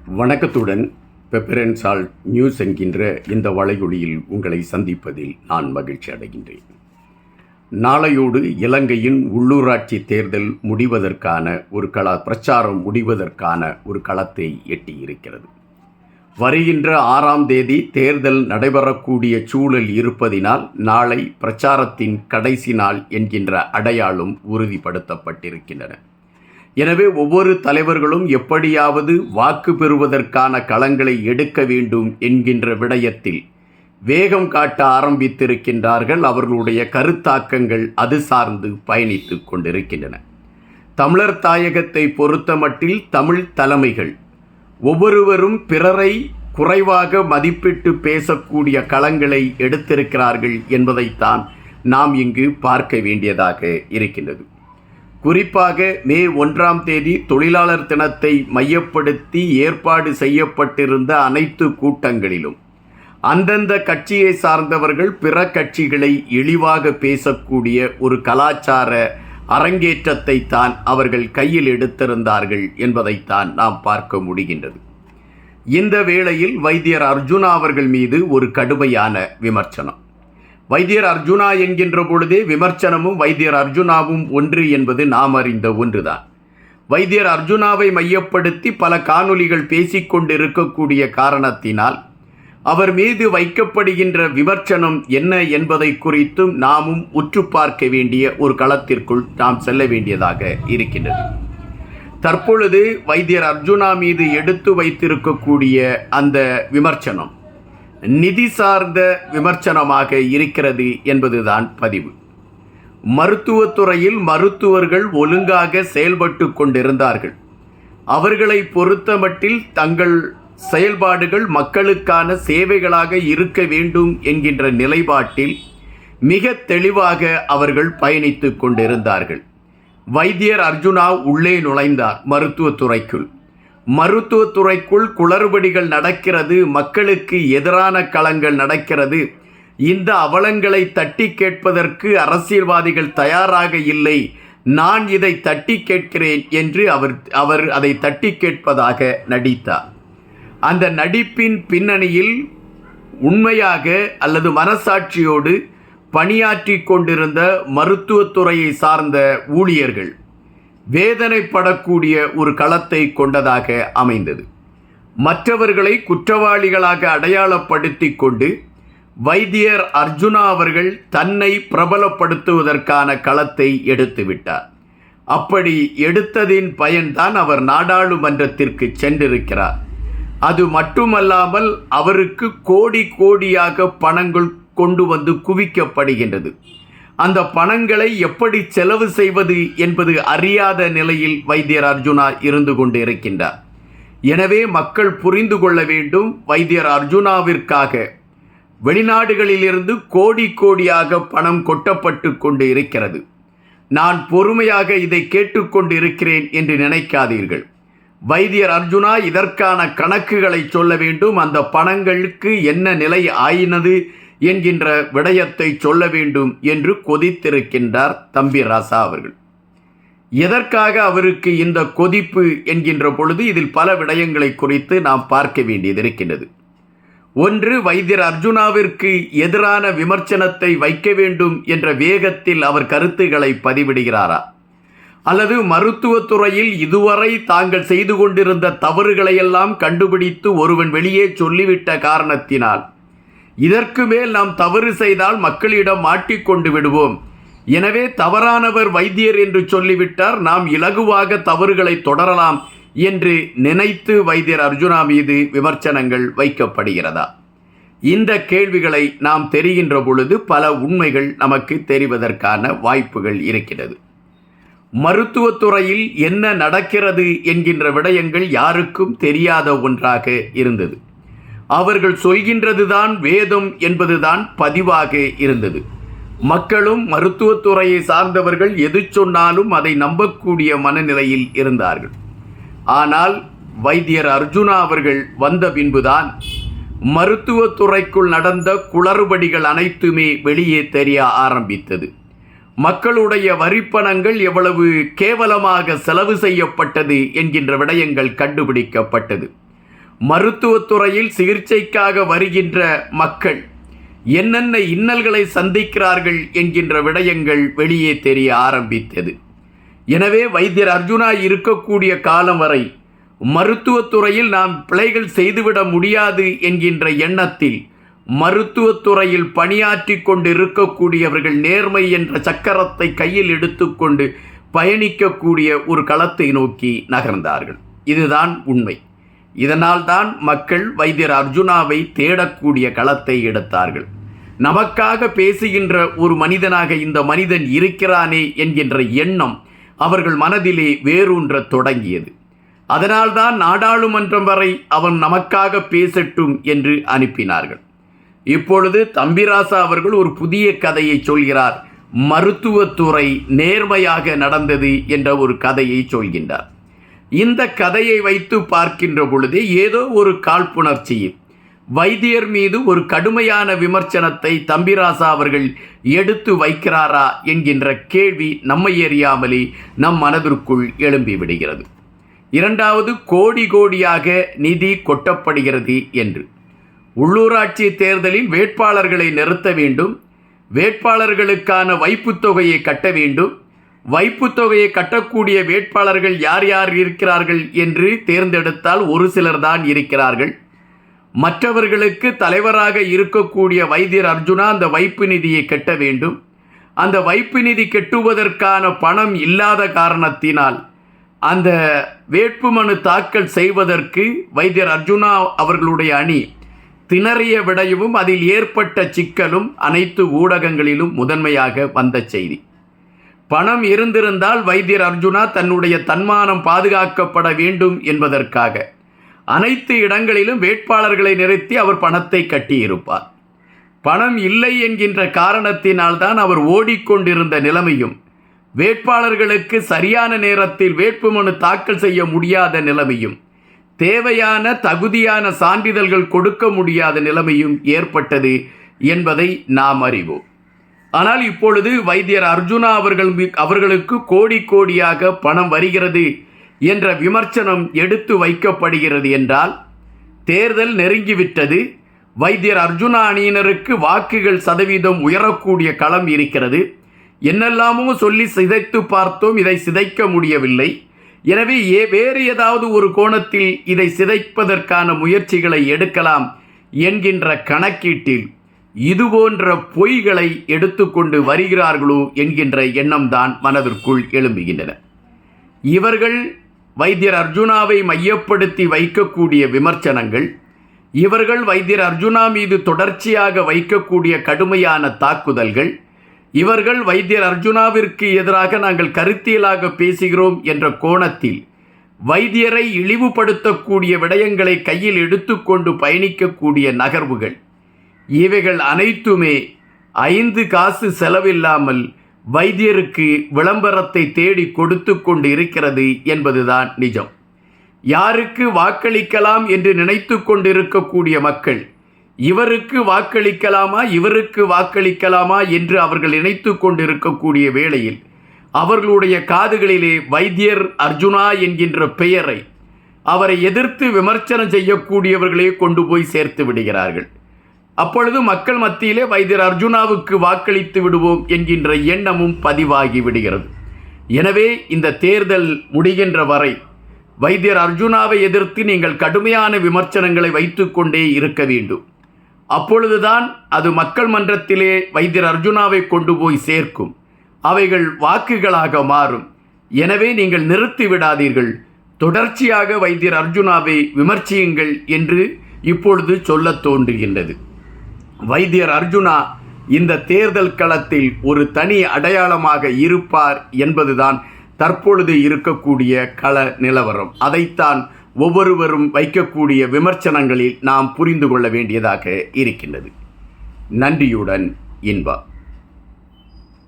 வணக்கத்துடன் pepper and salt news என்கின்ற இந்த வலையொலியில் உங்களை சந்திப்பதில் நான் மகிழ்ச்சி அடைகின்றேன். நாளையோடு இலங்கையின் உள்ளூராட்சி தேர்தல் முடிவதற்கான பிரச்சாரம் முடிவதற்கான ஒரு களத்தை எட்டியிருக்கிறது. வருகின்ற 6ஆம் தேதி தேர்தல் நடைபெறக்கூடிய சூழல் இருப்பதினால் நாளை பிரச்சாரத்தின் கடைசி நாள் என்கின்ற அடையாளம் உறுதிப்படுத்தப்பட்டிருக்கின்றன. எனவே ஒவ்வொரு தலைவர்களும் எப்படியாவது வாக்கு பெறுவதற்கான களங்களை எடுக்க வேண்டும் என்கின்ற விடயத்தில் வேகம் காட்ட ஆரம்பித்திருக்கின்றார்கள். அவர்களுடைய கருத்தாக்கங்கள் அது சார்ந்து பயணித்து கொண்டிருக்கின்றன. தமிழர் தாயகத்தை பொறுத்தமட்டில் தமிழ் தலைமைகள் ஒவ்வொருவரும் பிறரை குறைவாக மதிப்பிட்டு பேசக்கூடிய களங்களை எடுத்திருக்கிறார்கள் என்பதைத்தான் நாம் இங்கு பார்க்க வேண்டியதாக இருக்கின்றது. குறிப்பாக மே 1ஆம் தேதி தொழிலாளர் தினத்தை மையப்படுத்தி ஏற்பாடு செய்யப்பட்டிருந்த அனைத்து கூட்டங்களிலும் அந்தந்த கட்சியை சார்ந்தவர்கள் பிற கட்சிகளை இழிவாக பேசக்கூடிய ஒரு கலாச்சார அரங்கேற்றத்தை தான் அவர்கள் கையில் எடுத்திருந்தார்கள் என்பதைத்தான் நாம் பார்க்க முடிகின்றது. இந்த வேளையில் வைத்தியர் அர்ஜுனா அவர்கள் மீது ஒரு கடுமையான விமர்சனம். வைத்தியர் அர்ஜுனா என்கின்ற பொழுதே விமர்சனமும் வைத்தியர் அர்ஜுனாவும் ஒன்று என்பது நாம் அறிந்த ஒன்றுதான். வைத்தியர் அர்ஜுனாவை மையப்படுத்தி பல காணொளிகள் பேசிக்கொண்டு இருக்கக்கூடிய காரணத்தினால் அவர் மீது வைக்கப்படுகின்ற விமர்சனம் என்ன என்பதை குறித்தும் நாமும் உற்று பார்க்க வேண்டிய ஒரு களத்திற்குள் நாம் செல்ல வேண்டியதாக இருக்கின்றது. தற்பொழுது வைத்தியர் அர்ஜுனா மீது எடுத்து வைத்திருக்கக்கூடிய அந்த விமர்சனம் நிதி சார்ந்த விமர்சனமாக இருக்கிறது என்பதுதான் பதிவு. மருத்துவத்துறையில் மருத்துவர்கள் ஒழுங்காக செயல்பட்டு கொண்டிருந்தார்கள். அவர்களை பொறுத்தமட்டில் தங்கள் செயல்பாடுகள் மக்களுக்கான சேவைகளாக இருக்க வேண்டும் என்கின்ற நிலைப்பாட்டில் மிக தெளிவாக அவர்கள் பயணித்து கொண்டிருந்தார்கள். வைத்தியர் அர்ஜுனா உள்ளே நுழைந்தார் மருத்துவத்துறைக்குள் குளறுபடிகள் நடக்கிறது, மக்களுக்கு எதிரான களங்கள் நடக்கிறது. இந்த அவலங்களை தட்டி கேட்பதற்கு அரசியல்வாதிகள் தயாராக இல்லை. நான் இதை தட்டி கேட்கிறேன் என்று அவர் அதை தட்டி கேட்பதாக நடித்தார். அந்த நடிப்பின் பின்னணியில் உண்மையாக அல்லது மனசாட்சியோடு பணியாற்றி கொண்டிருந்த மருத்துவத்துறையை சார்ந்த ஊழியர்கள் வேதனைப்படக்கூடிய ஒரு களத்தை கொண்டதாக அமைந்தது. மற்றவர்களை குற்றவாளிகளாக அடையாளப்படுத்தி கொண்டு வைத்தியர் அர்ஜுனா அவர்கள் தன்னை பிரபலப்படுத்துவதற்கான களத்தை எடுத்துவிட்டார். அப்படி எடுத்ததின் பயன்தான் அவர் நாடாளுமன்றத்திற்கு சென்றிருக்கிறார். அது மட்டுமல்லாமல் அவருக்கு கோடி கோடியாக பணங்கள் கொண்டு வந்து குவிக்கப்படுகின்றது. அந்த பணங்களை எப்படி செலவு செய்வது என்பது அறியாத நிலையில் வைத்தியர் அர்ஜுனா இருந்து கொண்டு இருக்கின்றார். எனவே மக்கள் புரிந்து கொள்ள வேண்டும், வைத்தியர் அர்ஜுனாவிற்காக வெளிநாடுகளிலிருந்து கோடி கோடியாக பணம் கொட்டப்பட்டு கொண்டு இருக்கிறது. நான் பொறுமையாக இதை கேட்டுக்கொண்டு இருக்கிறேன் என்று நினைக்காதீர்கள். வைத்தியர் அர்ஜுனா இதற்கான கணக்குகளை சொல்ல வேண்டும். அந்த பணங்களுக்கு என்ன நிலை ஆயினது என்கின்ற விடயத்தை சொல்ல வேண்டும் என்று கொதித்திருக்கின்றார் தம்பி ராசா அவர்கள். எதற்காக அவருக்கு இந்த கொதிப்பு என்கின்ற பொழுது இதில் பல விடயங்களை குறித்து நாம் பார்க்க வேண்டியது இருக்கின்றது. ஒன்று, வைத்தியர் அர்ஜுனாவிற்கு எதிரான விமர்சனத்தை வைக்க வேண்டும் என்ற வேகத்தில் அவர் கருத்துக்களை பதிவிடுகிறாரா, அல்லது மருத்துவத்துறையில் இதுவரை தாங்கள் செய்து கொண்டிருந்த தவறுகளையெல்லாம் கண்டுபிடித்து ஒருவன் வெளியே சொல்லிவிட்ட காரணத்தினால் இதற்கு மேல் நாம் தவறு செய்தால் மக்களிடம் மாட்டிக்கொண்டு விடுவோம், எனவே தவறானவர் வைத்தியர் என்று சொல்லிவிட்டார், நாம் இலகுவாக தவறுகளை தொடரலாம் என்று நினைத்து வைத்தியர் அர்ஜுனா மீது விமர்சனங்கள் வைக்கப்படுகிறதா? இந்த கேள்விகளை நாம் தெரிகின்ற பொழுது பல உண்மைகள் நமக்கு தெரிவதற்கான வாய்ப்புகள் இருக்கிறது. மருத்துவத்துறையில் என்ன நடக்கிறது என்கின்ற விடயங்கள் யாருக்கும் தெரியாத ஒன்றாக இருந்தது. அவர்கள் சொல்கின்றதுதான் வேதம் என்பதுதான் பதிவாக இருந்தது. மக்களும் மருத்துவத்துறையை சார்ந்தவர்கள் எது சொன்னாலும் அதை நம்பக்கூடிய மனநிலையில் இருந்தார்கள். ஆனால் வைத்தியர் அர்ஜுனா அவர்கள் வந்த பின்புதான் மருத்துவத்துறைக்குள் நடந்த குளறுபடிகள் அனைத்துமே வெளியே தெரிய ஆரம்பித்தது. மக்களுடைய வரிப்பணங்கள் எவ்வளவு கேவலமாக செலவு செய்யப்பட்டது என்கின்ற விடயங்கள் கண்டுபிடிக்கப்பட்டது. மருத்துவத்துறையில் சிகிச்சைக்காக வருகின்ற மக்கள் என்னென்ன இன்னல்களை சந்திக்கிறார்கள் என்கின்ற விடயங்கள் வெளியே தெரிய ஆரம்பித்தது. எனவே வைத்தியர் அர்ஜுனா இருக்கக்கூடிய காலம் வரை மருத்துவத்துறையில் நாம் பிழைகள் செய்துவிட முடியாது என்கின்ற எண்ணத்தில் மருத்துவத்துறையில் பணியாற்றி கொண்டு இருக்கக்கூடியவர்கள் நேர்மை என்ற சக்கரத்தை கையில் எடுத்துக்கொண்டு பயணிக்கக்கூடிய ஒரு களத்தை நோக்கி நகர்ந்தார்கள். இதுதான் உண்மை. இதனால் தான் மக்கள் வைத்தியர் அர்ஜுனாவை தேடக்கூடிய களத்தை எடுத்தார்கள். நமக்காக பேசுகின்ற ஒரு மனிதனாக இந்த மனிதன் இருக்கிறானே என்கின்ற எண்ணம் அவர்கள் மனதிலே வேரூன்ற தொடங்கியது. அதனால்தான் நாடாளுமன்றம் வரை அவன் நமக்காக பேசட்டும் என்று அனுப்பினார்கள். இப்பொழுது தம்பிராசா அவர்கள் ஒரு புதிய கதையை சொல்கிறார். மருத்துவத்துறை நேர்மையாக நடந்தது என்ற ஒரு கதையை சொல்கின்றார். இந்த கதையை வைத்து பார்க்கின்ற பொழுது ஏதோ ஒரு காழ்ப்புணர்ச்சியில் வைத்தியர் மீது ஒரு கடுமையான விமர்சனத்தை தம்பிராசா அவர்கள் எடுத்து வைக்கிறாரா என்கின்ற கேள்வி நம்மை அறியாமலே நம் மனதிற்குள் எழும்பிவிடுகிறது. இரண்டாவது, கோடி கோடியாக நிதி கொட்டப்படுகிறது என்று. உள்ளூராட்சி தேர்தலில் வேட்பாளர்களை நிறுத்த வேண்டும், வேட்பாளர்களுக்கான வைப்புத் தொகையை கட்ட வேண்டும், வைப்புத் தொகையை கட்டக்கூடிய வேட்பாளர்கள் யார் யார் இருக்கிறார்கள் என்று தேர்ந்தெடுத்தால் ஒரு சிலர் தான் இருக்கிறார்கள். மற்றவர்களுக்கு தலைவராக இருக்கக்கூடிய வைத்தியர் அர்ஜுனா அந்த வைப்பு நிதியை கட்ட வேண்டும். அந்த வைப்பு நிதி கட்டுவதற்கான பணம் இல்லாத காரணத்தினால் அந்த வேட்புமனு தாக்கல் செய்வதற்கு வைத்தியர் அர்ஜுனா அவர்களுடைய அணி திணறிய விடயமும் அதில் ஏற்பட்ட சிக்கலும் அனைத்து ஊடகங்களிலும் முதன்மையாக வந்த செய்தி. பணம் இருந்திருந்தால் வைத்தியர் அர்ஜுனா தன்னுடைய தன்மானம் பாதுகாக்கப்பட வேண்டும் என்பதற்காக அனைத்து இடங்களிலும் வேட்பாளர்களை நிறுத்தி அவர் பணத்தை கட்டியிருப்பார். பணம் இல்லை என்கின்ற காரணத்தினால்தான் அவர் ஓடிக்கொண்டிருந்த நிலைமையும், வேட்பாளர்களுக்கு சரியான நேரத்தில் வேட்புமனு தாக்கல் செய்ய முடியாத நிலைமையும், தேவையான தகுதியான சான்றிதழ்கள் கொடுக்க முடியாத நிலைமையும் ஏற்பட்டது என்பதை நாம் அறிவோம். ஆனால் இப்பொழுது வைத்தியர் அர்ஜுனா அவர்களுக்கு கோடி கோடியாக பணம் வருகிறது என்ற விமர்சனம் எடுத்து வைக்கப்படுகிறது என்றால் தேர்தல் நெருங்கிவிட்டது. வைத்தியர் அர்ஜுனா அணியினருக்கு வாக்குகள் சதவீதம் உயரக்கூடிய களம் இருக்கிறது. என்னெல்லாமோ சொல்லி சிதைத்து பார்த்தோம், இதை சிதைக்க முடியவில்லை. எனவே வேறு ஏதாவது ஒரு கோணத்தில் இதை சிதைப்பதற்கான முயற்சிகளை எடுக்கலாம் என்கின்ற கணக்கீட்டில் இதுபோன்ற பொய்களை எடுத்துக்கொண்டு வருகிறார்களோ என்கின்ற எண்ணம்தான் மனதிற்குள் எழும்புகின்றன. இவர்கள் வைத்தியர் அர்ஜுனாவை மையப்படுத்தி வைக்கக்கூடிய விமர்சனங்கள், இவர்கள் வைத்தியர் அர்ஜுனா மீது தொடர்ச்சியாக வைக்கக்கூடிய கடுமையான தாக்குதல்கள், இவர்கள் வைத்தியர் அர்ஜுனாவிற்கு எதிராக நாங்கள் கருத்தியலாக பேசுகிறோம் என்ற கோணத்தில் வைத்தியரை இழிவுபடுத்தக்கூடிய விடயங்களை கையில் எடுத்துக்கொண்டு பயணிக்கக்கூடிய நகர்வுகள், இவைகள் அனைத்துமே 5 காசு செலவில்லாமல் வைத்தியருக்கு விளம்பரத்தை தேடி கொடுத்து கொண்டு இருக்கிறது என்பதுதான் நிஜம். யாருக்கு வாக்களிக்கலாம் என்று நினைத்து கொண்டிருக்கக்கூடிய மக்கள் இவருக்கு வாக்களிக்கலாமா இவருக்கு வாக்களிக்கலாமா என்று அவர்கள் நினைத்து கொண்டிருக்கக்கூடிய வேளையில் அவர்களுடைய காதுகளிலே வைத்தியர் அர்ஜுனா என்கின்ற பெயரை அவரை எதிர்த்து விமர்சனம் செய்யக்கூடியவர்களே கொண்டு போய் சேர்த்து விடுகிறார்கள். அப்பொழுது மக்கள் மத்தியிலே வைத்தியர் அர்ஜுனாவுக்கு வாக்களித்து விடுவோம் என்கின்ற எண்ணமும் பதிவாகி விடுகிறது. எனவே இந்த தேர்தல் முடிகின்ற வரை வைத்தியர் அர்ஜுனாவை எதிர்த்து நீங்கள் கடுமையான விமர்சனங்களை வைத்துக்கொண்டே இருக்க வேண்டும். அப்பொழுதுதான் அது மக்கள் மன்றத்திலே வைத்தியர் அர்ஜுனாவை கொண்டு போய் சேர்க்கும், அவைகள் வாக்குகளாக மாறும். எனவே நீங்கள் நிறுத்தி விடாதீர்கள், தொடர்ச்சியாக வைத்தியர் அர்ஜுனாவை விமர்சியுங்கள் என்று இப்பொழுது சொல்ல தோன்றுகின்றது. வைத்தியர் அர்ஜுனா இந்த தேர்தல் களத்தில் ஒரு தனி அடையாளமாக இருப்பார் என்பதுதான் தற்பொழுது இருக்கக்கூடிய கள நிலவரம். அதைத்தான் ஒவ்வொருவரும் வைக்கக்கூடிய விமர்சனங்களில் நாம் புரிந்து கொள்ள வேண்டியதாக இருக்கின்றது. நன்றியுடன் இன்பா.